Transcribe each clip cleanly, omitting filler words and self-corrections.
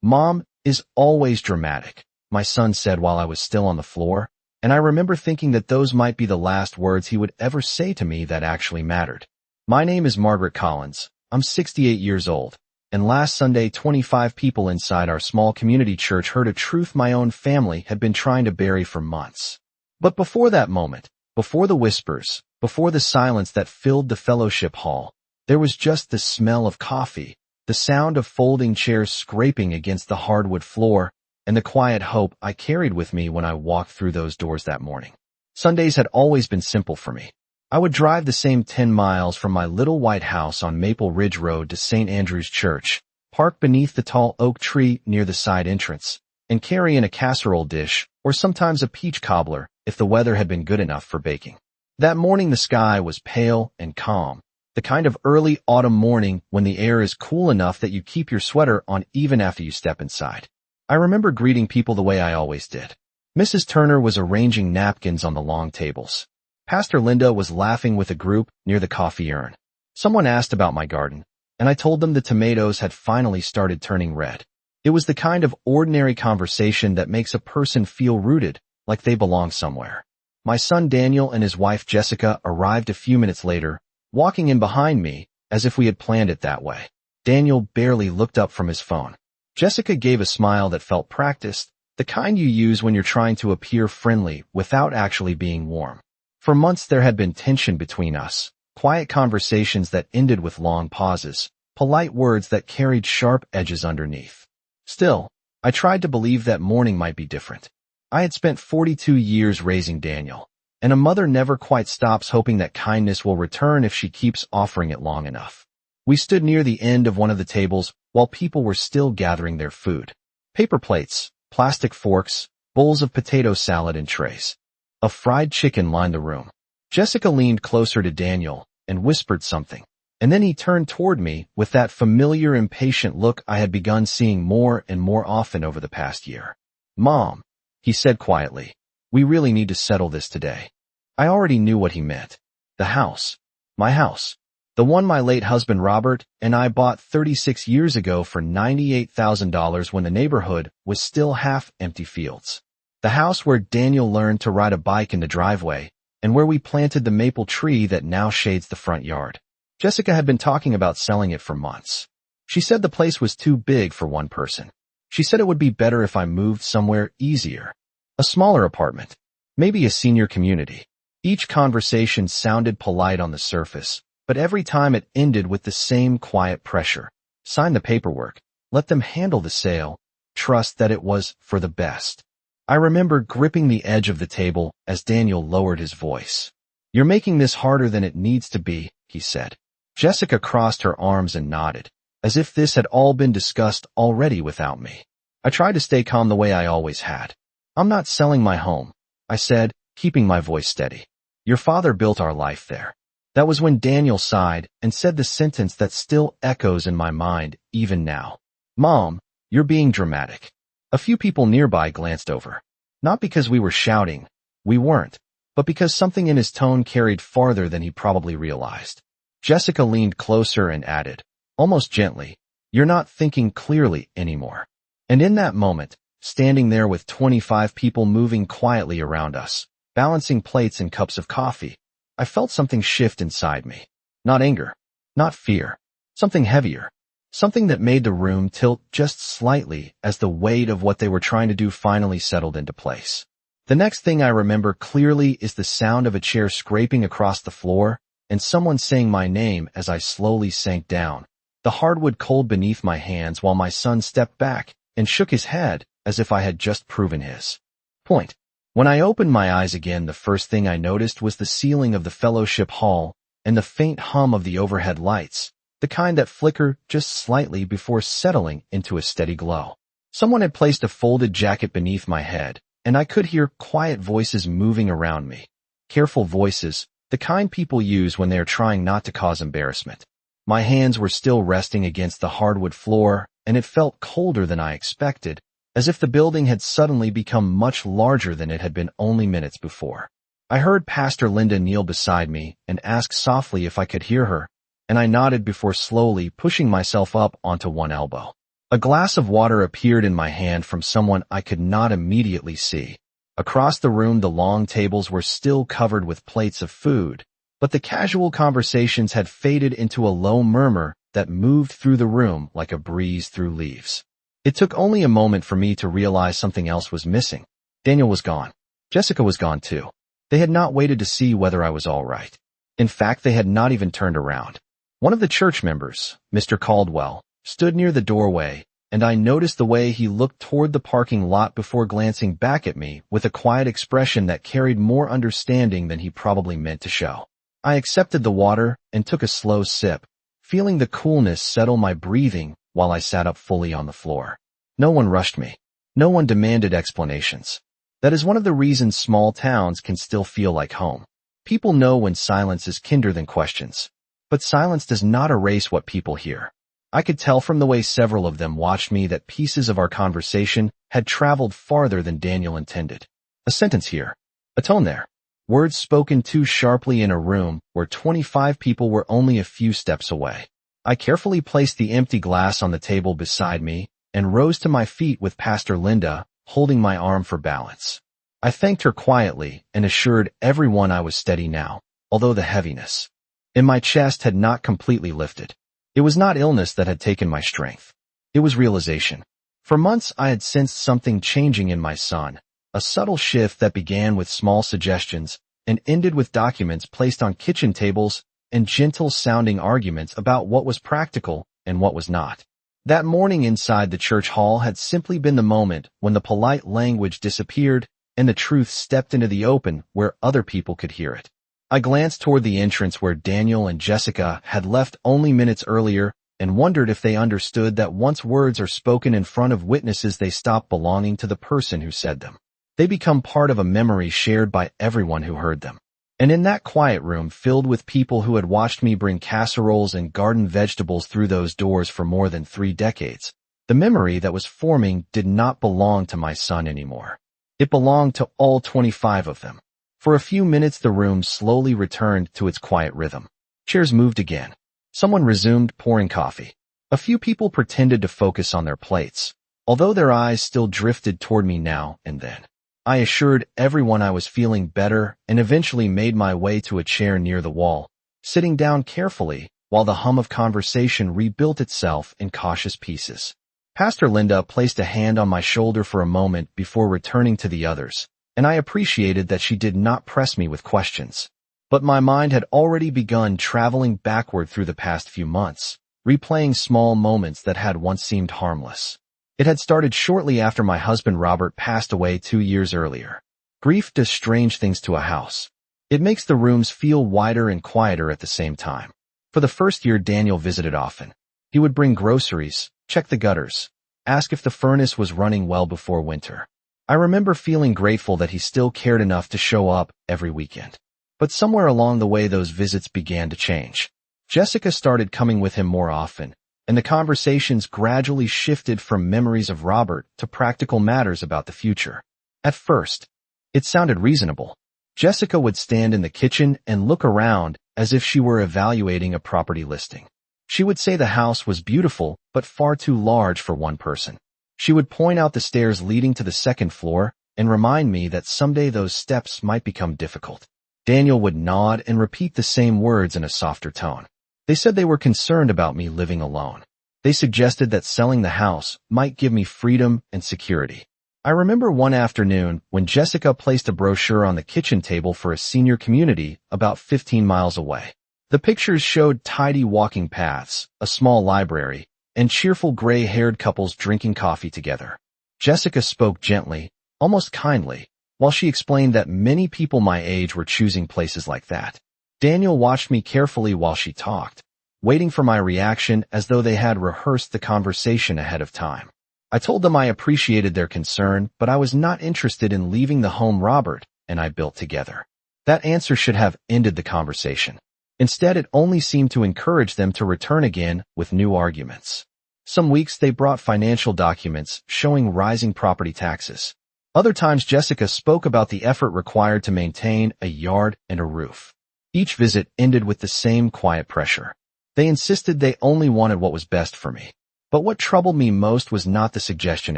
"Mom is always dramatic," my son said while I was still on the floor, and I remember thinking that those might be the last words he would ever say to me that actually mattered. My name is Margaret Collins. I'm 68 years old, and last Sunday 25 people inside our small community church heard a truth my own family had been trying to bury for months. But before that moment, before the whispers, before the silence that filled the fellowship hall, there was just the smell of coffee, the sound of folding chairs scraping against the hardwood floor, and the quiet hope I carried with me when I walked through those doors that morning. Sundays had always been simple for me. I would drive the same 10 miles from my little white house on Maple Ridge Road to St. Andrew's Church, park beneath the tall oak tree near the side entrance, and carry in a casserole dish or sometimes a peach cobbler if the weather had been good enough for baking. That morning the sky was pale and calm, the kind of early autumn morning when the air is cool enough that you keep your sweater on even after you step inside. I remember greeting people the way I always did. Mrs. Turner was arranging napkins on the long tables. Pastor Linda was laughing with a group near the coffee urn. Someone asked about my garden, and I told them the tomatoes had finally started turning red. It was the kind of ordinary conversation that makes a person feel rooted, like they belong somewhere. My son Daniel and his wife Jessica arrived a few minutes later, walking in behind me, as if we had planned it that way. Daniel barely looked up from his phone. Jessica gave a smile that felt practiced, the kind you use when you're trying to appear friendly without actually being warm. For months there had been tension between us, quiet conversations that ended with long pauses, polite words that carried sharp edges underneath. Still, I tried to believe that morning might be different. I had spent 42 years raising Daniel, and a mother never quite stops hoping that kindness will return if she keeps offering it long enough. We stood near the end of one of the tables while people were still gathering their food. Paper plates, plastic forks, bowls of potato salad and trays. A fried chicken lined the room. Jessica leaned closer to Daniel and whispered something, and then he turned toward me with that familiar impatient look I had begun seeing more and more often over the past year. "Mom," he said quietly, "we really need to settle this today." I already knew what he meant. The house. My house. The one my late husband Robert and I bought 36 years ago for $98,000 when the neighborhood was still half empty fields. The house where Daniel learned to ride a bike in the driveway and where we planted the maple tree that now shades the front yard. Jessica had been talking about selling it for months. She said the place was too big for one person. She said it would be better if I moved somewhere easier. A smaller apartment. Maybe a senior community. Each conversation sounded polite on the surface, but every time it ended with the same quiet pressure. Sign the paperwork. Let them handle the sale. Trust that it was for the best. I remember gripping the edge of the table as Daniel lowered his voice. "You're making this harder than it needs to be," he said. Jessica crossed her arms and nodded, as if this had all been discussed already without me. I tried to stay calm the way I always had. "I'm not selling my home," I said, keeping my voice steady. "Your father built our life there." That was when Daniel sighed and said the sentence that still echoes in my mind even now. "Mom, you're being dramatic." A few people nearby glanced over. Not because we were shouting, we weren't, but because something in his tone carried farther than he probably realized. Jessica leaned closer and added, almost gently, "You're not thinking clearly anymore." And in that moment, standing there with 25 people moving quietly around us, balancing plates and cups of coffee, I felt something shift inside me. Not anger, not fear, something heavier, something that made the room tilt just slightly as the weight of what they were trying to do finally settled into place. The next thing I remember clearly is the sound of a chair scraping across the floor and someone saying my name as I slowly sank down, the hardwood cold beneath my hands while my son stepped back and shook his head as if I had just proven his point. When I opened my eyes again, the first thing I noticed was the ceiling of the fellowship hall and the faint hum of the overhead lights, the kind that flicker just slightly before settling into a steady glow. Someone had placed a folded jacket beneath my head, and I could hear quiet voices moving around me. Careful voices, the kind people use when they are trying not to cause embarrassment. My hands were still resting against the hardwood floor, and it felt colder than I expected, as if the building had suddenly become much larger than it had been only minutes before. I heard Pastor Linda kneel beside me and ask softly if I could hear her, and I nodded before slowly pushing myself up onto one elbow. A glass of water appeared in my hand from someone I could not immediately see. Across the room, the long tables were still covered with plates of food, but the casual conversations had faded into a low murmur that moved through the room like a breeze through leaves. It took only a moment for me to realize something else was missing. Daniel was gone. Jessica was gone too. They had not waited to see whether I was all right. In fact, they had not even turned around. One of the church members, Mr. Caldwell, stood near the doorway, and I noticed the way he looked toward the parking lot before glancing back at me with a quiet expression that carried more understanding than he probably meant to show. I accepted the water and took a slow sip, feeling the coolness settle my breathing while I sat up fully on the floor. No one rushed me. No one demanded explanations. That is one of the reasons small towns can still feel like home. People know when silence is kinder than questions. But silence does not erase what people hear. I could tell from the way several of them watched me that pieces of our conversation had traveled farther than Daniel intended. A sentence here, a tone there. Words spoken too sharply in a room where 25 people were only a few steps away. I carefully placed the empty glass on the table beside me and rose to my feet with Pastor Linda holding my arm for balance. I thanked her quietly and assured everyone I was steady now, although the heaviness in my chest had not completely lifted. It was not illness that had taken my strength. It was realization. For months I had sensed something changing in my son, a subtle shift that began with small suggestions and ended with documents placed on kitchen tables and gentle-sounding arguments about what was practical and what was not. That morning inside the church hall had simply been the moment when the polite language disappeared and the truth stepped into the open where other people could hear it. I glanced toward the entrance where Daniel and Jessica had left only minutes earlier and wondered if they understood that once words are spoken in front of witnesses, they stop belonging to the person who said them. They become part of a memory shared by everyone who heard them. And in that quiet room filled with people who had watched me bring casseroles and garden vegetables through those doors for more than 3 decades, the memory that was forming did not belong to my son anymore. It belonged to all 25 of them. For a few minutes the room slowly returned to its quiet rhythm. Chairs moved again. Someone resumed pouring coffee. A few people pretended to focus on their plates, although their eyes still drifted toward me now and then. I assured everyone I was feeling better and eventually made my way to a chair near the wall, sitting down carefully while the hum of conversation rebuilt itself in cautious pieces. Pastor Linda placed a hand on my shoulder for a moment before returning to the others, and I appreciated that she did not press me with questions. But my mind had already begun traveling backward through the past few months, replaying small moments that had once seemed harmless. It had started shortly after my husband Robert passed away 2 years earlier. Grief does strange things to a house. It makes the rooms feel wider and quieter at the same time. For the first year, Daniel visited often. He would bring groceries, check the gutters, ask if the furnace was running well before winter. I remember feeling grateful that he still cared enough to show up every weekend. But somewhere along the way those visits began to change. Jessica started coming with him more often, and the conversations gradually shifted from memories of Robert to practical matters about the future. At first, it sounded reasonable. Jessica would stand in the kitchen and look around as if she were evaluating a property listing. She would say the house was beautiful but far too large for one person. She would point out the stairs leading to the second floor and remind me that someday those steps might become difficult. Daniel would nod and repeat the same words in a softer tone. They said they were concerned about me living alone. They suggested that selling the house might give me freedom and security. I remember one afternoon when Jessica placed a brochure on the kitchen table for a senior community about 15 miles away. The pictures showed tidy walking paths, a small library, and cheerful gray-haired couples drinking coffee together. Jessica spoke gently, almost kindly, while she explained that many people my age were choosing places like that. Daniel watched me carefully while she talked, waiting for my reaction as though they had rehearsed the conversation ahead of time. I told them I appreciated their concern, but I was not interested in leaving the home Robert and I built together. That answer should have ended the conversation. Instead, it only seemed to encourage them to return again with new arguments. Some weeks they brought financial documents showing rising property taxes. Other times Jessica spoke about the effort required to maintain a yard and a roof. Each visit ended with the same quiet pressure. They insisted they only wanted what was best for me. But what troubled me most was not the suggestion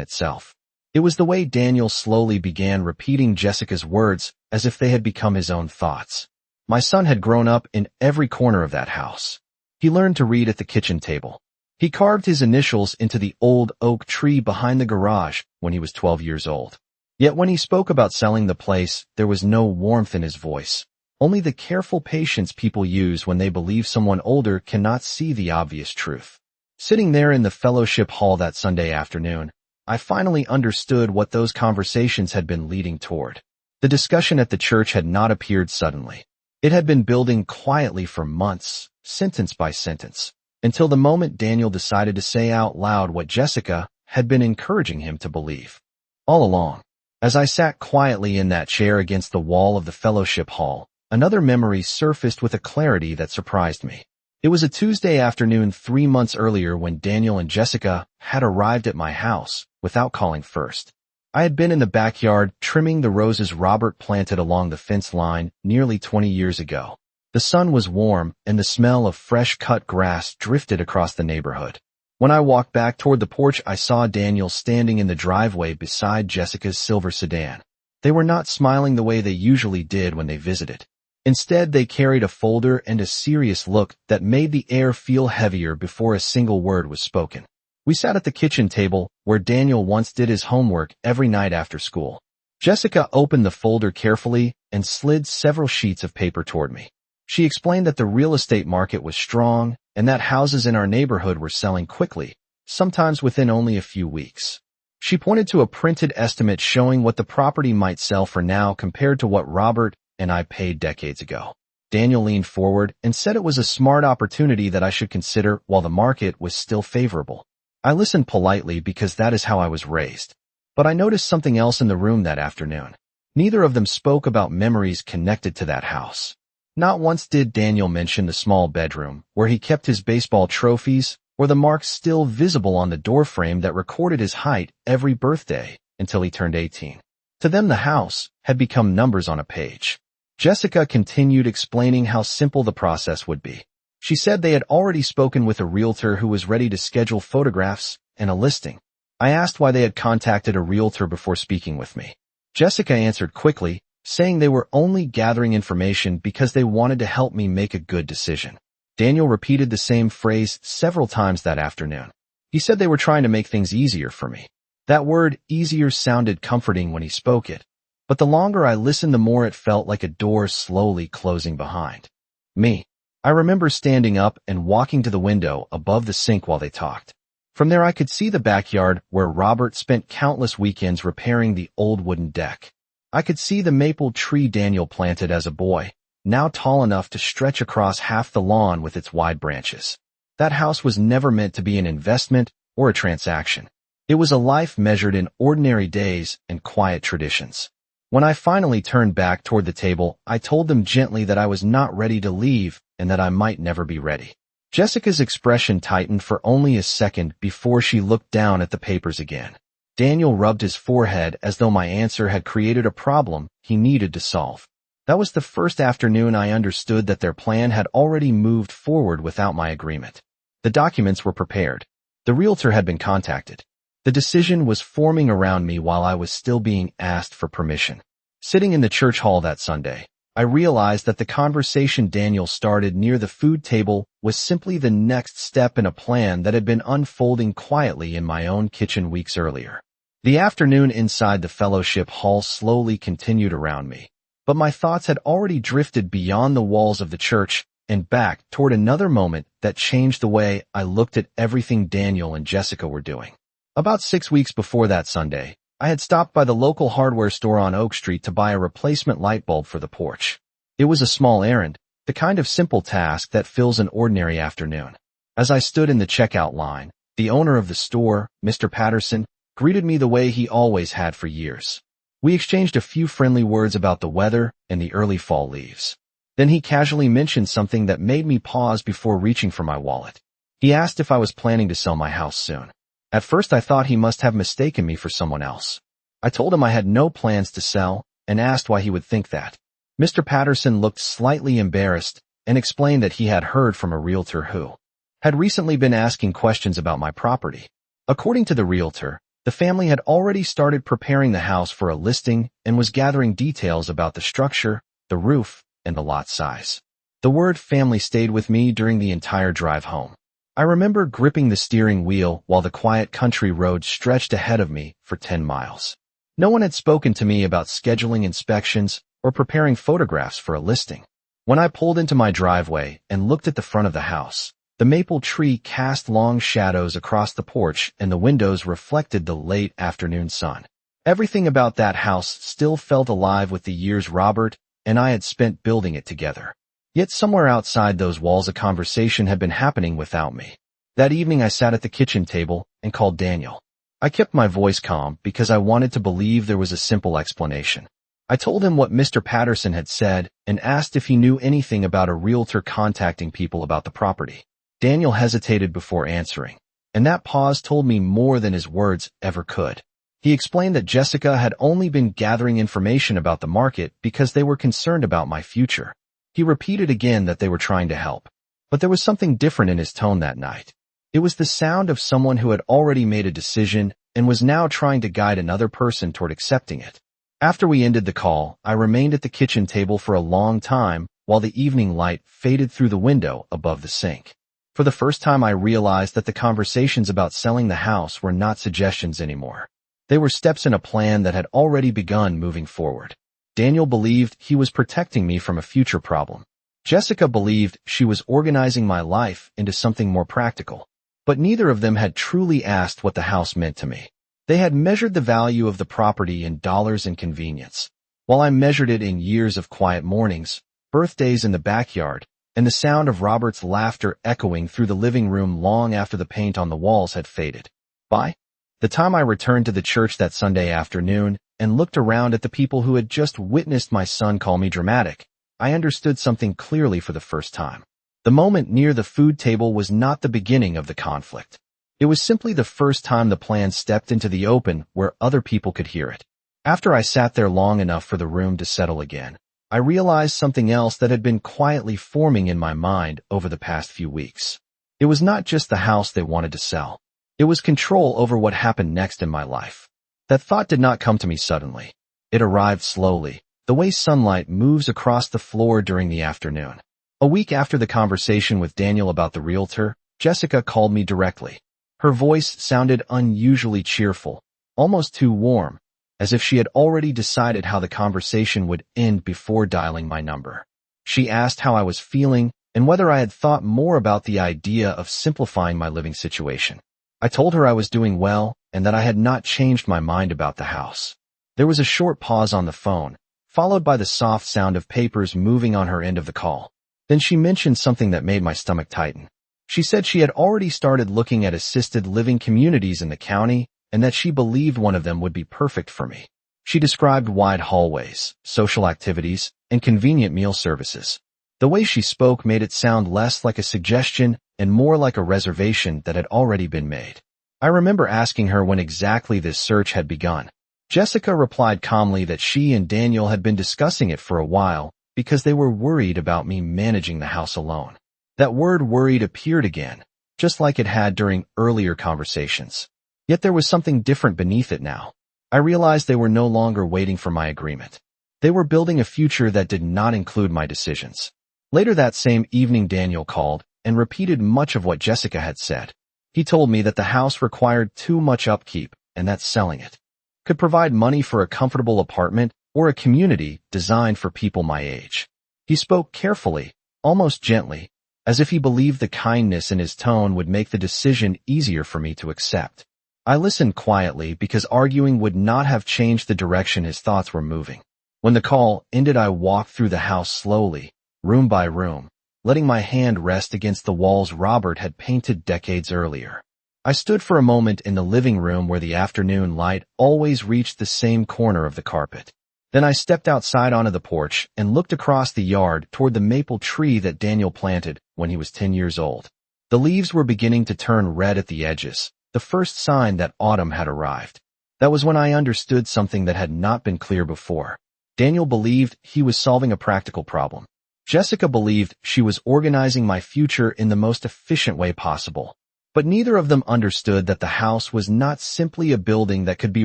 itself. It was the way Daniel slowly began repeating Jessica's words as if they had become his own thoughts. My son had grown up in every corner of that house. He learned to read at the kitchen table. He carved his initials into the old oak tree behind the garage when he was 12 years old. Yet when he spoke about selling the place, there was no warmth in his voice, only the careful patience people use when they believe someone older cannot see the obvious truth. Sitting there in the fellowship hall that Sunday afternoon, I finally understood what those conversations had been leading toward. The discussion at the church had not appeared suddenly. It had been building quietly for months, sentence by sentence, until the moment Daniel decided to say out loud what Jessica had been encouraging him to believe. All along, as I sat quietly in that chair against the wall of the fellowship hall, another memory surfaced with a clarity that surprised me. It was a Tuesday afternoon 3 months earlier when Daniel and Jessica had arrived at my house without calling first. I had been in the backyard trimming the roses Robert planted along the fence line nearly 20 years ago. The sun was warm and the smell of fresh-cut grass drifted across the neighborhood. When I walked back toward the porch, I saw Daniel standing in the driveway beside Jessica's silver sedan. They were not smiling the way they usually did when they visited. Instead, they carried a folder and a serious look that made the air feel heavier before a single word was spoken. We sat at the kitchen table, where Daniel once did his homework every night after school. Jessica opened the folder carefully and slid several sheets of paper toward me. She explained that the real estate market was strong and that houses in our neighborhood were selling quickly, sometimes within only a few weeks. She pointed to a printed estimate showing what the property might sell for now compared to what Robert and I paid decades ago. Daniel leaned forward and said it was a smart opportunity that I should consider while the market was still favorable. I listened politely because that is how I was raised. But I noticed something else in the room that afternoon. Neither of them spoke about memories connected to that house. Not once did Daniel mention the small bedroom where he kept his baseball trophies or the marks still visible on the doorframe that recorded his height every birthday until he turned 18. To them, the house had become numbers on a page. Jessica continued explaining how simple the process would be. She said they had already spoken with a realtor who was ready to schedule photographs and a listing. I asked why they had contacted a realtor before speaking with me. Jessica answered quickly, saying they were only gathering information because they wanted to help me make a good decision. Daniel repeated the same phrase several times that afternoon. He said they were trying to make things easier for me. That word easier sounded comforting when he spoke it, but the longer I listened, the more it felt like a door slowly closing behind me. I remember standing up and walking to the window above the sink while they talked. From there I could see the backyard where Robert spent countless weekends repairing the old wooden deck. I could see the maple tree Daniel planted as a boy, now tall enough to stretch across half the lawn with its wide branches. That house was never meant to be an investment or a transaction. It was a life measured in ordinary days and quiet traditions. When I finally turned back toward the table, I told them gently that I was not ready to leave and that I might never be ready. Jessica's expression tightened for only a second before she looked down at the papers again. Daniel rubbed his forehead as though my answer had created a problem he needed to solve. That was the first afternoon I understood that their plan had already moved forward without my agreement. The documents were prepared. The realtor had been contacted. The decision was forming around me while I was still being asked for permission. Sitting in the church hall that Sunday, I realized that the conversation Daniel started near the food table was simply the next step in a plan that had been unfolding quietly in my own kitchen weeks earlier. The afternoon inside the fellowship hall slowly continued around me, but my thoughts had already drifted beyond the walls of the church and back toward another moment that changed the way I looked at everything Daniel and Jessica were doing. About 6 weeks before that Sunday, I had stopped by the local hardware store on Oak Street to buy a replacement light bulb for the porch. It was a small errand, the kind of simple task that fills an ordinary afternoon. As I stood in the checkout line, the owner of the store, Mr. Patterson, greeted me the way he always had for years. We exchanged a few friendly words about the weather and the early fall leaves. Then he casually mentioned something that made me pause before reaching for my wallet. He asked if I was planning to sell my house soon. At first I thought he must have mistaken me for someone else. I told him I had no plans to sell and asked why he would think that. Mr. Patterson looked slightly embarrassed and explained that he had heard from a realtor who had recently been asking questions about my property. According to the realtor, the family had already started preparing the house for a listing and was gathering details about the structure, the roof, and the lot size. The word family stayed with me during the entire drive home. I remember gripping the steering wheel while the quiet country road stretched ahead of me for 10 miles. No one had spoken to me about scheduling inspections or preparing photographs for a listing. When I pulled into my driveway and looked at the front of the house, the maple tree cast long shadows across the porch and the windows reflected the late afternoon sun. Everything about that house still felt alive with the years Robert and I had spent building it together. Yet somewhere outside those walls a conversation had been happening without me. That evening I sat at the kitchen table and called Daniel. I kept my voice calm because I wanted to believe there was a simple explanation. I told him what Mr. Patterson had said and asked if he knew anything about a realtor contacting people about the property. Daniel hesitated before answering, and that pause told me more than his words ever could. He explained that Jessica had only been gathering information about the market because they were concerned about my future. He repeated again that they were trying to help, but there was something different in his tone that night. It was the sound of someone who had already made a decision and was now trying to guide another person toward accepting it. After we ended the call, I remained at the kitchen table for a long time while the evening light faded through the window above the sink. For the first time I realized that the conversations about selling the house were not suggestions anymore. They were steps in a plan that had already begun moving forward. Daniel believed he was protecting me from a future problem. Jessica believed she was organizing my life into something more practical. But neither of them had truly asked what the house meant to me. They had measured the value of the property in dollars and convenience, while I measured it in years of quiet mornings, birthdays in the backyard, and the sound of Robert's laughter echoing through the living room long after the paint on the walls had faded. By the time I returned to the church that Sunday afternoon and looked around at the people who had just witnessed my son call me dramatic, I understood something clearly for the first time. The moment near the food table was not the beginning of the conflict. It was simply the first time the plan stepped into the open where other people could hear it. After I sat there long enough for the room to settle again, I realized something else that had been quietly forming in my mind over the past few weeks. It was not just the house they wanted to sell. It was control over what happened next in my life. That thought did not come to me suddenly. It arrived slowly, the way sunlight moves across the floor during the afternoon. A week after the conversation with Daniel about the realtor, Jessica called me directly. Her voice sounded unusually cheerful, almost too warm, as if she had already decided how the conversation would end before dialing my number. She asked how I was feeling and whether I had thought more about the idea of simplifying my living situation. I told her I was doing well and that I had not changed my mind about the house. There was a short pause on the phone, followed by the soft sound of papers moving on her end of the call. Then she mentioned something that made my stomach tighten. She said she had already started looking at assisted living communities in the county and that she believed one of them would be perfect for me. She described wide hallways, social activities, and convenient meal services. The way she spoke made it sound less like a suggestion and more like a reservation that had already been made. I remember asking her when exactly this search had begun. Jessica replied calmly that she and Daniel had been discussing it for a while because they were worried about me managing the house alone. That word worried appeared again, just like it had during earlier conversations. Yet there was something different beneath it now. I realized they were no longer waiting for my agreement. They were building a future that did not include my decisions. Later that same evening Daniel called and repeated much of what Jessica had said. He told me that the house required too much upkeep and that selling it could provide money for a comfortable apartment or a community designed for people my age. He spoke carefully, almost gently, as if he believed the kindness in his tone would make the decision easier for me to accept. I listened quietly because arguing would not have changed the direction his thoughts were moving. When the call ended, I walked through the house slowly, room by room, letting my hand rest against the walls Robert had painted decades earlier. I stood for a moment in the living room where the afternoon light always reached the same corner of the carpet. Then I stepped outside onto the porch and looked across the yard toward the maple tree that Daniel planted when he was 10 years old. The leaves were beginning to turn red at the edges, the first sign that autumn had arrived. That was when I understood something that had not been clear before. Daniel believed he was solving a practical problem. Jessica believed she was organizing my future in the most efficient way possible. But neither of them understood that the house was not simply a building that could be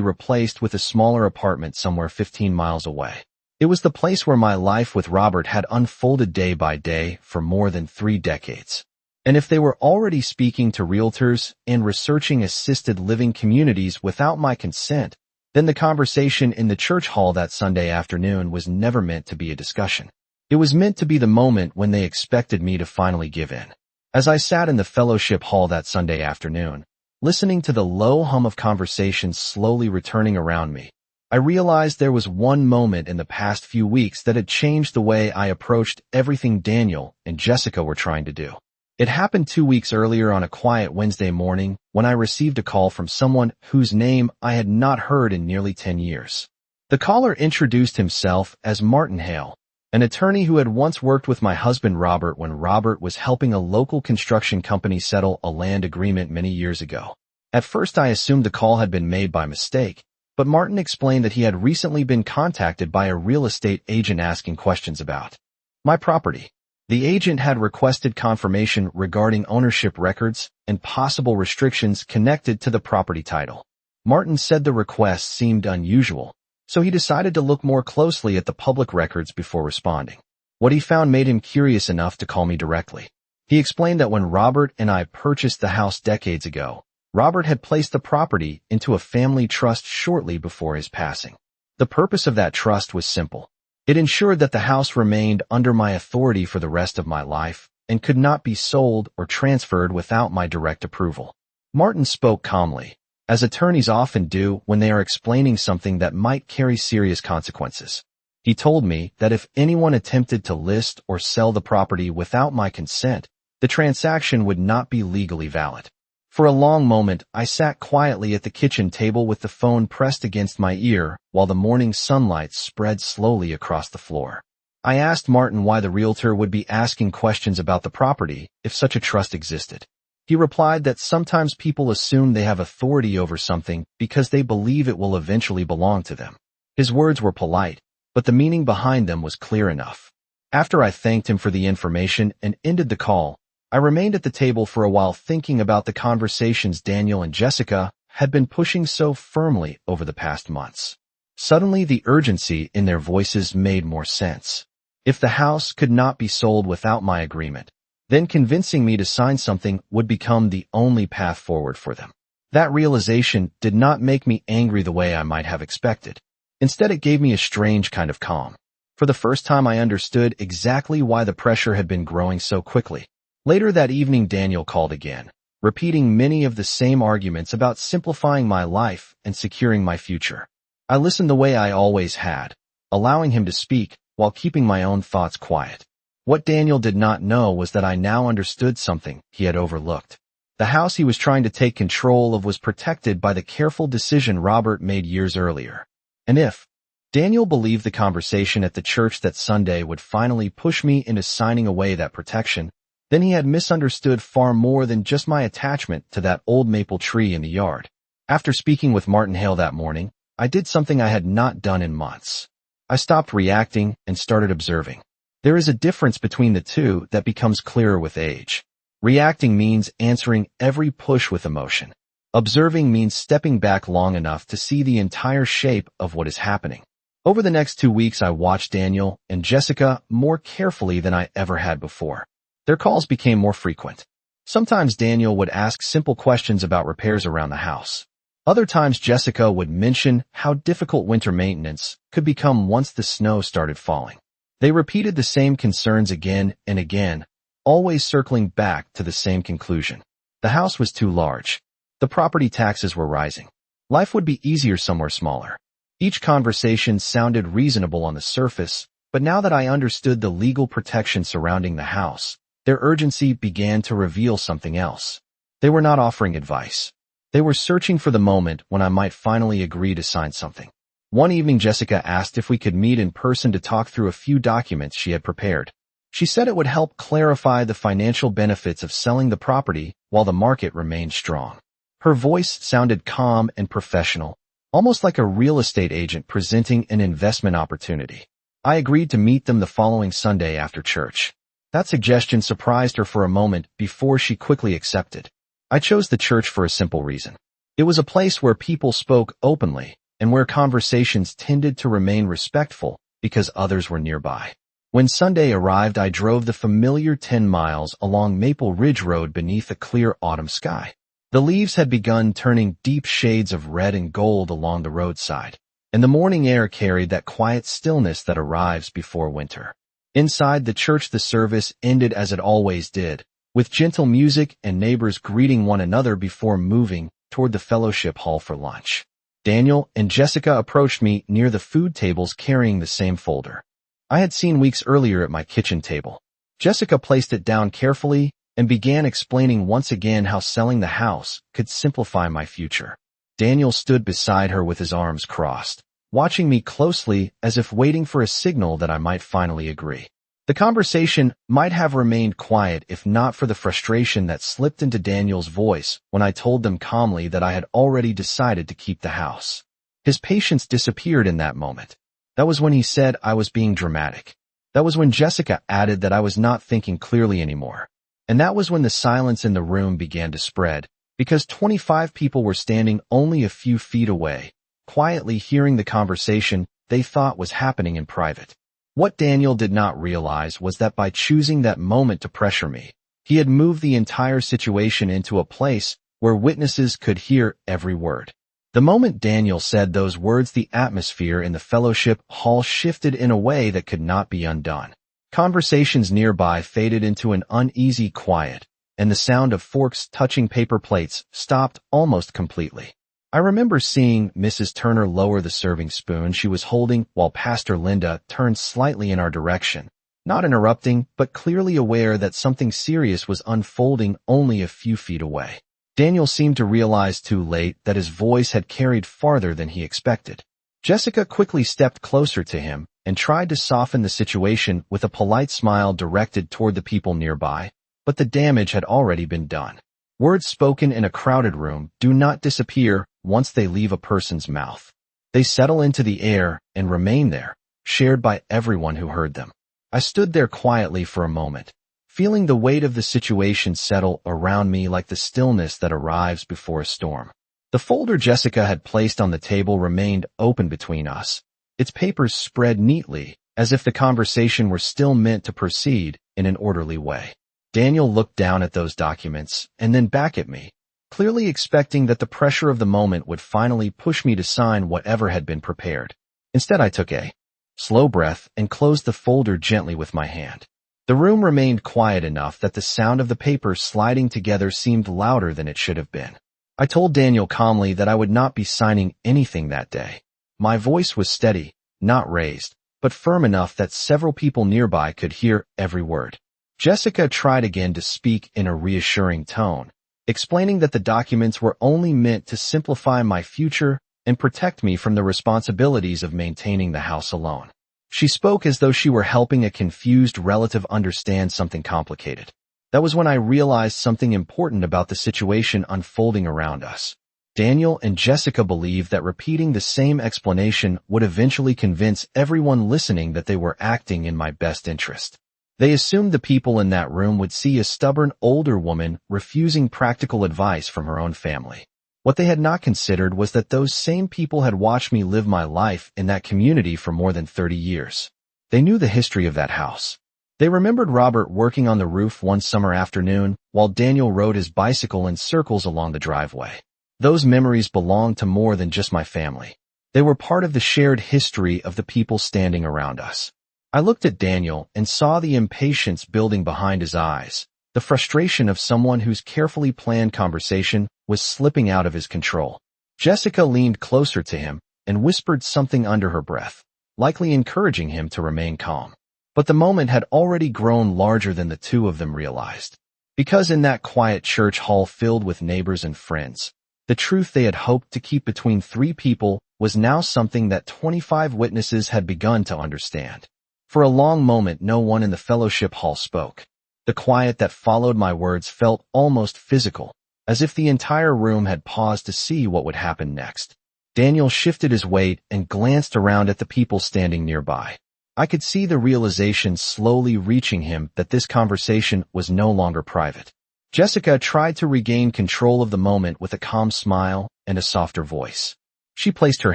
replaced with a smaller apartment somewhere 15 miles away. It was the place where my life with Robert had unfolded day by day for more than 3 decades. And if they were already speaking to realtors and researching assisted living communities without my consent, then the conversation in the church hall that Sunday afternoon was never meant to be a discussion. It was meant to be the moment when they expected me to finally give in. As I sat in the fellowship hall that Sunday afternoon, listening to the low hum of conversations slowly returning around me, I realized there was one moment in the past few weeks that had changed the way I approached everything Daniel and Jessica were trying to do. It happened 2 weeks earlier on a quiet Wednesday morning when I received a call from someone whose name I had not heard in nearly 10 years. The caller introduced himself as Martin Hale, an attorney who had once worked with my husband Robert when Robert was helping a local construction company settle a land agreement many years ago. At first I assumed the call had been made by mistake, but Martin explained that he had recently been contacted by a real estate agent asking questions about my property. The agent had requested confirmation regarding ownership records and possible restrictions connected to the property title. Martin said the request seemed unusual, so he decided to look more closely at the public records before responding. What he found made him curious enough to call me directly. He explained that when Robert and I purchased the house decades ago, Robert had placed the property into a family trust shortly before his passing. The purpose of that trust was simple. It ensured that the house remained under my authority for the rest of my life and could not be sold or transferred without my direct approval. Martin spoke calmly, as attorneys often do when they are explaining something that might carry serious consequences. He told me that if anyone attempted to list or sell the property without my consent, the transaction would not be legally valid. For a long moment, I sat quietly at the kitchen table with the phone pressed against my ear while the morning sunlight spread slowly across the floor. I asked Martin why the realtor would be asking questions about the property if such a trust existed. He replied that sometimes people assume they have authority over something because they believe it will eventually belong to them. His words were polite, but the meaning behind them was clear enough. After I thanked him for the information and ended the call, I remained at the table for a while thinking about the conversations Daniel and Jessica had been pushing so firmly over the past months. Suddenly, the urgency in their voices made more sense. If the house could not be sold without my agreement, then convincing me to sign something would become the only path forward for them. That realization did not make me angry the way I might have expected. Instead, it gave me a strange kind of calm. For the first time, I understood exactly why the pressure had been growing so quickly. Later that evening, Daniel called again, repeating many of the same arguments about simplifying my life and securing my future. I listened the way I always had, allowing him to speak while keeping my own thoughts quiet. What Daniel did not know was that I now understood something he had overlooked. The house he was trying to take control of was protected by the careful decision Robert made years earlier. And if Daniel believed the conversation at the church that Sunday would finally push me into signing away that protection, then he had misunderstood far more than just my attachment to that old maple tree in the yard. After speaking with Martin Hale that morning, I did something I had not done in months. I stopped reacting and started observing. There is a difference between the two that becomes clearer with age. Reacting means answering every push with emotion. Observing means stepping back long enough to see the entire shape of what is happening. Over the next 2 weeks, I watched Daniel and Jessica more carefully than I ever had before. Their calls became more frequent. Sometimes Daniel would ask simple questions about repairs around the house. Other times Jessica would mention how difficult winter maintenance could become once the snow started falling. They repeated the same concerns again and again, always circling back to the same conclusion. The house was too large. The property taxes were rising. Life would be easier somewhere smaller. Each conversation sounded reasonable on the surface, but now that I understood the legal protection surrounding the house, their urgency began to reveal something else. They were not offering advice. They were searching for the moment when I might finally agree to sign something. One evening, Jessica asked if we could meet in person to talk through a few documents she had prepared. She said it would help clarify the financial benefits of selling the property while the market remained strong. Her voice sounded calm and professional, almost like a real estate agent presenting an investment opportunity. I agreed to meet them the following Sunday after church. That suggestion surprised her for a moment before she quickly accepted. I chose the church for a simple reason. It was a place where people spoke openly and where conversations tended to remain respectful because others were nearby. When Sunday arrived, I drove the familiar 10 miles along Maple Ridge Road beneath a clear autumn sky. The leaves had begun turning deep shades of red and gold along the roadside, and the morning air carried that quiet stillness that arrives before winter. Inside the church, the service ended as it always did, with gentle music and neighbors greeting one another before moving toward the fellowship hall for lunch. Daniel and Jessica approached me near the food tables carrying the same folder I had seen weeks earlier at my kitchen table. Jessica placed it down carefully and began explaining once again how selling the house could simplify my future. Daniel stood beside her with his arms crossed, watching me closely as if waiting for a signal that I might finally agree. The conversation might have remained quiet if not for the frustration that slipped into Daniel's voice when I told them calmly that I had already decided to keep the house. His patience disappeared in that moment. That was when he said I was being dramatic. That was when Jessica added that I was not thinking clearly anymore. And that was when the silence in the room began to spread, because 25 people were standing only a few feet away, quietly hearing the conversation they thought was happening in private. What Daniel did not realize was that by choosing that moment to pressure me, he had moved the entire situation into a place where witnesses could hear every word. The moment Daniel said those words, the atmosphere in the fellowship hall shifted in a way that could not be undone. Conversations nearby faded into an uneasy quiet, and the sound of forks touching paper plates stopped almost completely. I remember seeing Mrs. Turner lower the serving spoon she was holding while Pastor Linda turned slightly in our direction, not interrupting, but clearly aware that something serious was unfolding only a few feet away. Daniel seemed to realize too late that his voice had carried farther than he expected. Jessica quickly stepped closer to him and tried to soften the situation with a polite smile directed toward the people nearby, but the damage had already been done. Words spoken in a crowded room do not disappear once they leave a person's mouth. They settle into the air and remain there, shared by everyone who heard them. I stood there quietly for a moment, feeling the weight of the situation settle around me like the stillness that arrives before a storm. The folder Jessica had placed on the table remained open between us, its papers spread neatly, as if the conversation were still meant to proceed in an orderly way. Daniel looked down at those documents and then back at me, clearly expecting that the pressure of the moment would finally push me to sign whatever had been prepared. Instead, I took a slow breath and closed the folder gently with my hand. The room remained quiet enough that the sound of the paper sliding together seemed louder than it should have been. I told Daniel calmly that I would not be signing anything that day. My voice was steady, not raised, but firm enough that several people nearby could hear every word. Jessica tried again to speak in a reassuring tone, explaining that the documents were only meant to simplify my future and protect me from the responsibilities of maintaining the house alone. She spoke as though she were helping a confused relative understand something complicated. That was when I realized something important about the situation unfolding around us. Daniel and Jessica believed that repeating the same explanation would eventually convince everyone listening that they were acting in my best interest. They assumed the people in that room would see a stubborn older woman refusing practical advice from her own family. What they had not considered was that those same people had watched me live my life in that community for more than 30 years. They knew the history of that house. They remembered Robert working on the roof one summer afternoon while Daniel rode his bicycle in circles along the driveway. Those memories belonged to more than just my family. They were part of the shared history of the people standing around us. I looked at Daniel and saw the impatience building behind his eyes, the frustration of someone whose carefully planned conversation was slipping out of his control. Jessica leaned closer to him and whispered something under her breath, likely encouraging him to remain calm. But the moment had already grown larger than the two of them realized. Because in that quiet church hall filled with neighbors and friends, the truth they had hoped to keep between three people was now something that 25 witnesses had begun to understand. For a long moment, no one in the fellowship hall spoke. The quiet that followed my words felt almost physical, as if the entire room had paused to see what would happen next. Daniel shifted his weight and glanced around at the people standing nearby. I could see the realization slowly reaching him that this conversation was no longer private. Jessica tried to regain control of the moment with a calm smile and a softer voice. She placed her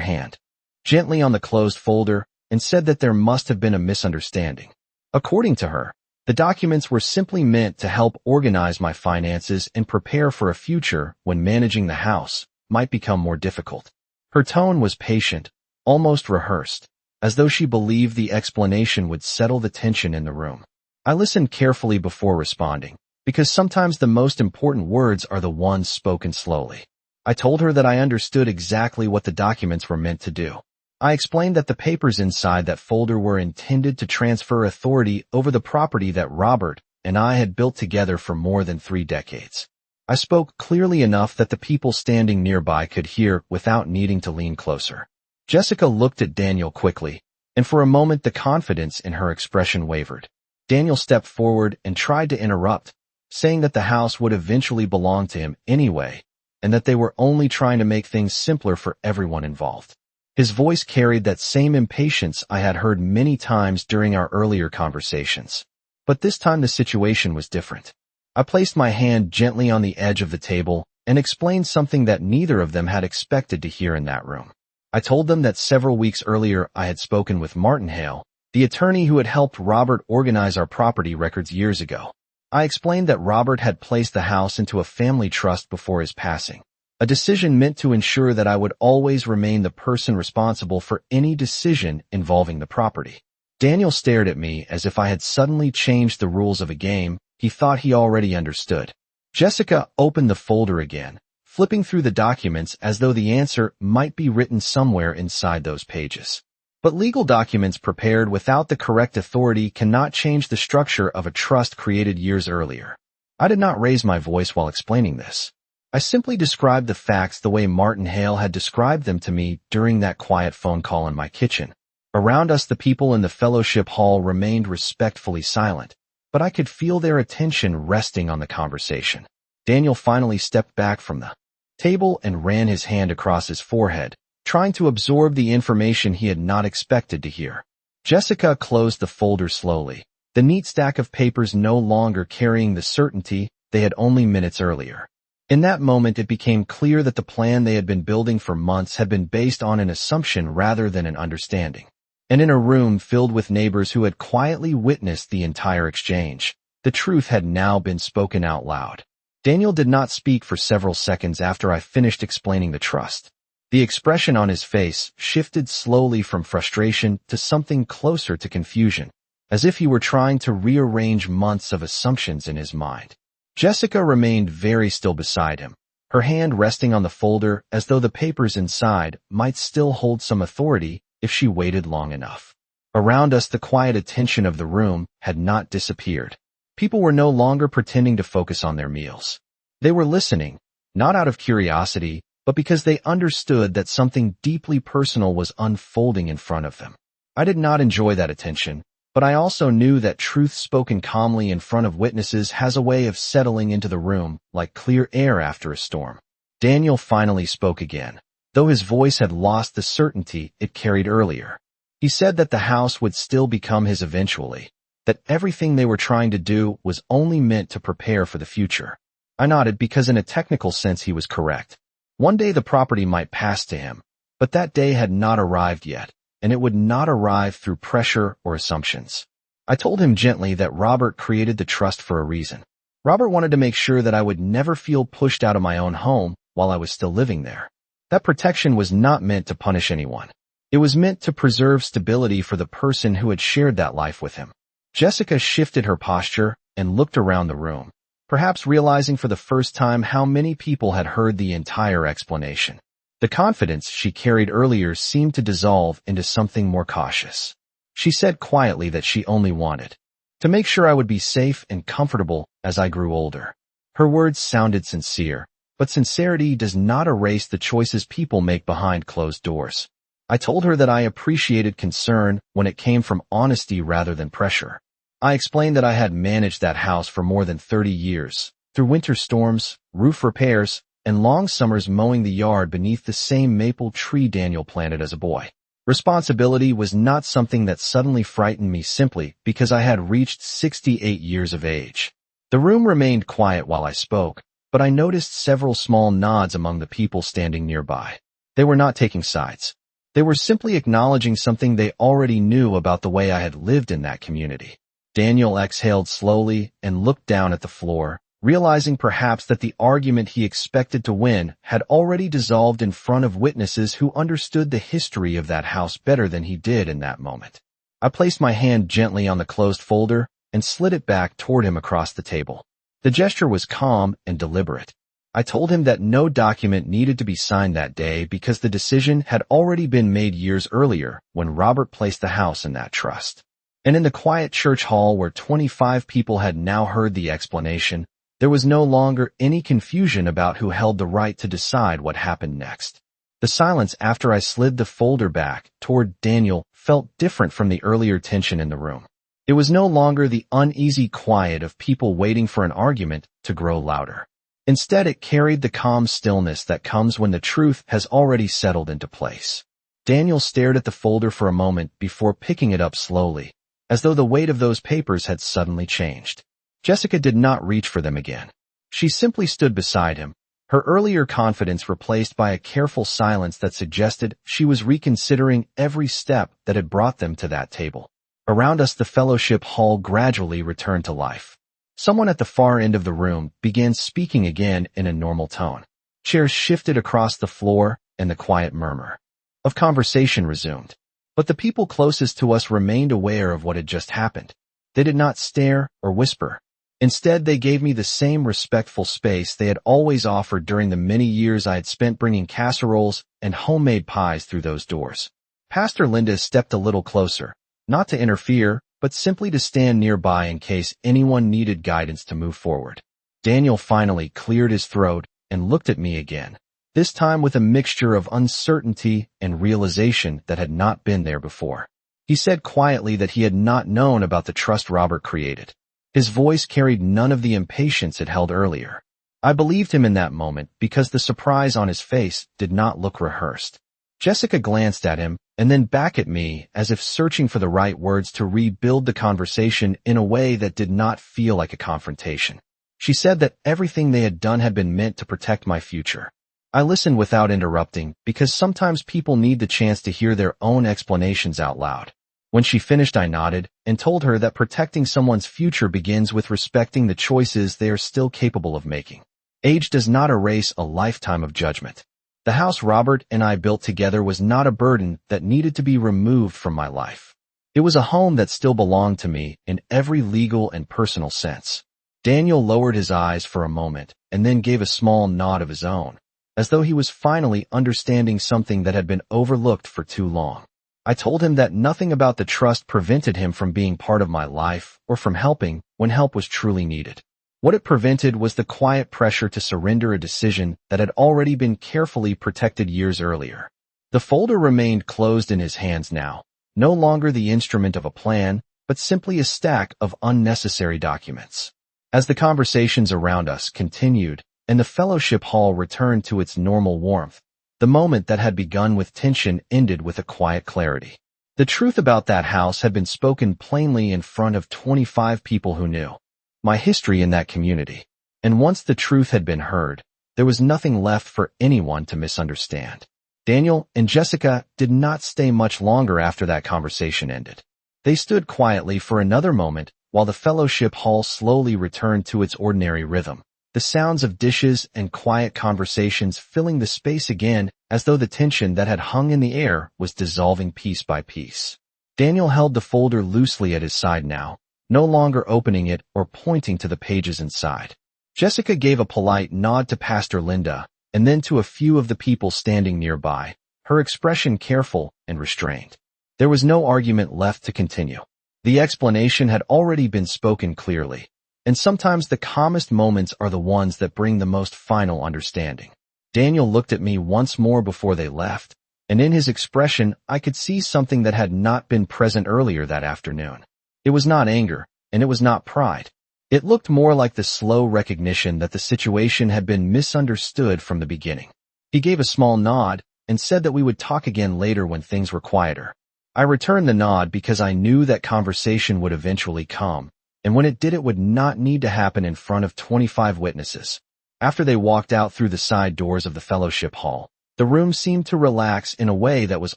hand gently on the closed folder and said that there must have been a misunderstanding. According to her, the documents were simply meant to help organize my finances and prepare for a future when managing the house might become more difficult. Her tone was patient, almost rehearsed, as though she believed the explanation would settle the tension in the room. I listened carefully before responding, because sometimes the most important words are the ones spoken slowly. I told her that I understood exactly what the documents were meant to do. I explained that the papers inside that folder were intended to transfer authority over the property that Robert and I had built together for more than 3 decades. I spoke clearly enough that the people standing nearby could hear without needing to lean closer. Jessica looked at Daniel quickly, and for a moment the confidence in her expression wavered. Daniel stepped forward and tried to interrupt, saying that the house would eventually belong to him anyway, and that they were only trying to make things simpler for everyone involved. His voice carried that same impatience I had heard many times during our earlier conversations. But this time the situation was different. I placed my hand gently on the edge of the table and explained something that neither of them had expected to hear in that room. I told them that several weeks earlier I had spoken with Martin Hale, the attorney who had helped Robert organize our property records years ago. I explained that Robert had placed the house into a family trust before his passing, a decision meant to ensure that I would always remain the person responsible for any decision involving the property. Daniel stared at me as if I had suddenly changed the rules of a game he thought he already understood. Jessica opened the folder again, flipping through the documents as though the answer might be written somewhere inside those pages. But legal documents prepared without the correct authority cannot change the structure of a trust created years earlier. I did not raise my voice while explaining this. I simply described the facts the way Martin Hale had described them to me during that quiet phone call in my kitchen. Around us, the people in the fellowship hall remained respectfully silent, but I could feel their attention resting on the conversation. Daniel finally stepped back from the table and ran his hand across his forehead, trying to absorb the information he had not expected to hear. Jessica closed the folder slowly, the neat stack of papers no longer carrying the certainty they had only minutes earlier. In that moment, it became clear that the plan they had been building for months had been based on an assumption rather than an understanding. And in a room filled with neighbors who had quietly witnessed the entire exchange, the truth had now been spoken out loud. Daniel did not speak for several seconds after I finished explaining the trust. The expression on his face shifted slowly from frustration to something closer to confusion, as if he were trying to rearrange months of assumptions in his mind. Jessica remained very still beside him, her hand resting on the folder as though the papers inside might still hold some authority if she waited long enough. Around us, the quiet attention of the room had not disappeared. People were no longer pretending to focus on their meals. They were listening, not out of curiosity, but because they understood that something deeply personal was unfolding in front of them. I did not enjoy that attention, but I also knew that truth spoken calmly in front of witnesses has a way of settling into the room like clear air after a storm. Daniel finally spoke again, though his voice had lost the certainty it carried earlier. He said that the house would still become his eventually, that everything they were trying to do was only meant to prepare for the future. I nodded because in a technical sense he was correct. One day the property might pass to him, but that day had not arrived yet, and it would not arrive through pressure or assumptions. I told him gently that Robert created the trust for a reason. Robert wanted to make sure that I would never feel pushed out of my own home while I was still living there. That protection was not meant to punish anyone. It was meant to preserve stability for the person who had shared that life with him. Jessica shifted her posture and looked around the room, perhaps realizing for the first time how many people had heard the entire explanation. The confidence she carried earlier seemed to dissolve into something more cautious. She said quietly that she only wanted to make sure I would be safe and comfortable as I grew older. Her words sounded sincere, but sincerity does not erase the choices people make behind closed doors. I told her that I appreciated concern when it came from honesty rather than pressure. I explained that I had managed that house for more than 30 years, through winter storms, roof repairs, and long summers mowing the yard beneath the same maple tree Daniel planted as a boy. Responsibility was not something that suddenly frightened me simply because I had reached 68 years of age. The room remained quiet while I spoke, but I noticed several small nods among the people standing nearby. They were not taking sides. They were simply acknowledging something they already knew about the way I had lived in that community. Daniel exhaled slowly and looked down at the floor, realizing perhaps that the argument he expected to win had already dissolved in front of witnesses who understood the history of that house better than he did in that moment. I placed my hand gently on the closed folder and slid it back toward him across the table. The gesture was calm and deliberate. I told him that no document needed to be signed that day because the decision had already been made years earlier when Robert placed the house in that trust. And in the quiet church hall where 25 people had now heard the explanation, there was no longer any confusion about who held the right to decide what happened next. The silence after I slid the folder back toward Daniel felt different from the earlier tension in the room. It was no longer the uneasy quiet of people waiting for an argument to grow louder. Instead, it carried the calm stillness that comes when the truth has already settled into place. Daniel stared at the folder for a moment before picking it up slowly, as though the weight of those papers had suddenly changed. Jessica did not reach for them again. She simply stood beside him, her earlier confidence replaced by a careful silence that suggested she was reconsidering every step that had brought them to that table. Around us, the fellowship hall gradually returned to life. Someone at the far end of the room began speaking again in a normal tone. Chairs shifted across the floor, and the quiet murmur of conversation resumed. But the people closest to us remained aware of what had just happened. They did not stare or whisper. Instead, they gave me the same respectful space they had always offered during the many years I had spent bringing casseroles and homemade pies through those doors. Pastor Linda stepped a little closer, not to interfere, but simply to stand nearby in case anyone needed guidance to move forward. Daniel finally cleared his throat and looked at me again, this time with a mixture of uncertainty and realization that had not been there before. He said quietly that he had not known about the trust Robert created. His voice carried none of the impatience it held earlier. I believed him in that moment because the surprise on his face did not look rehearsed. Jessica glanced at him and then back at me as if searching for the right words to rebuild the conversation in a way that did not feel like a confrontation. She said that everything they had done had been meant to protect my future. I listened without interrupting because sometimes people need the chance to hear their own explanations out loud. When she finished, I nodded and told her that protecting someone's future begins with respecting the choices they are still capable of making. Age does not erase a lifetime of judgment. The house Robert and I built together was not a burden that needed to be removed from my life. It was a home that still belonged to me in every legal and personal sense. Daniel lowered his eyes for a moment and then gave a small nod of his own, as though he was finally understanding something that had been overlooked for too long. I told him that nothing about the trust prevented him from being part of my life or from helping when help was truly needed. What it prevented was the quiet pressure to surrender a decision that had already been carefully protected years earlier. The folder remained closed in his hands now, no longer the instrument of a plan, but simply a stack of unnecessary documents. As the conversations around us continued and the fellowship hall returned to its normal warmth, the moment that had begun with tension ended with a quiet clarity. The truth about that house had been spoken plainly in front of 25 people who knew my history in that community. And once the truth had been heard, there was nothing left for anyone to misunderstand. Daniel and Jessica did not stay much longer after that conversation ended. They stood quietly for another moment while the fellowship hall slowly returned to its ordinary rhythm, the sounds of dishes and quiet conversations filling the space again as though the tension that had hung in the air was dissolving piece by piece. Daniel held the folder loosely at his side now, no longer opening it or pointing to the pages inside. Jessica gave a polite nod to Pastor Linda and then to a few of the people standing nearby, her expression careful and restrained. There was no argument left to continue. The explanation had already been spoken clearly, and sometimes the calmest moments are the ones that bring the most final understanding. Daniel looked at me once more before they left, and in his expression I could see something that had not been present earlier that afternoon. It was not anger, and it was not pride. It looked more like the slow recognition that the situation had been misunderstood from the beginning. He gave a small nod, and said that we would talk again later when things were quieter. I returned the nod because I knew that conversation would eventually come, and when it did, it would not need to happen in front of 25 witnesses. After they walked out through the side doors of the fellowship hall, the room seemed to relax in a way that was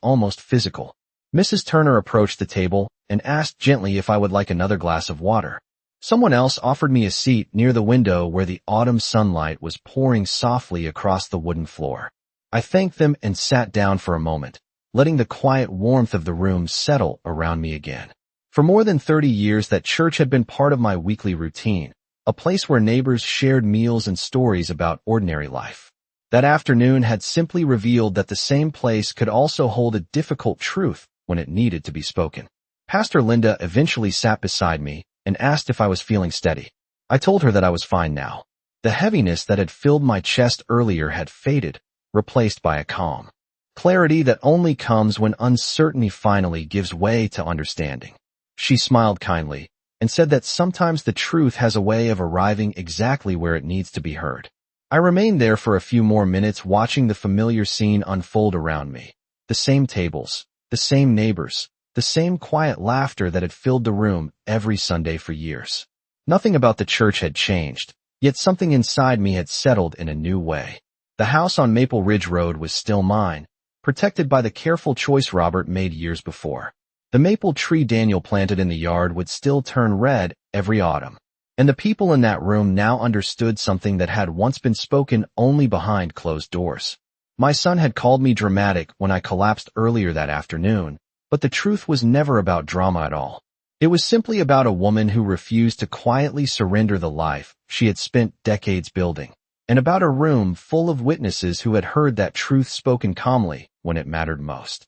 almost physical. Mrs. Turner approached the table and asked gently if I would like another glass of water. Someone else offered me a seat near the window where the autumn sunlight was pouring softly across the wooden floor. I thanked them and sat down for a moment, letting the quiet warmth of the room settle around me again. For more than 30 years, that church had been part of my weekly routine, a place where neighbors shared meals and stories about ordinary life. That afternoon had simply revealed that the same place could also hold a difficult truth when it needed to be spoken. Pastor Linda eventually sat beside me and asked if I was feeling steady. I told her that I was fine now. The heaviness that had filled my chest earlier had faded, replaced by a calm clarity that only comes when uncertainty finally gives way to understanding. She smiled kindly and said that sometimes the truth has a way of arriving exactly where it needs to be heard. I remained there for a few more minutes, watching the familiar scene unfold around me. The same tables, the same neighbors, the same quiet laughter that had filled the room every Sunday for years. Nothing about the church had changed, yet something inside me had settled in a new way. The house on Maple Ridge Road was still mine, protected by the careful choice Robert made years before. The maple tree Daniel planted in the yard would still turn red every autumn. And the people in that room now understood something that had once been spoken only behind closed doors. My son had called me dramatic when I collapsed earlier that afternoon, but the truth was never about drama at all. It was simply about a woman who refused to quietly surrender the life she had spent decades building, and about a room full of witnesses who had heard that truth spoken calmly when it mattered most.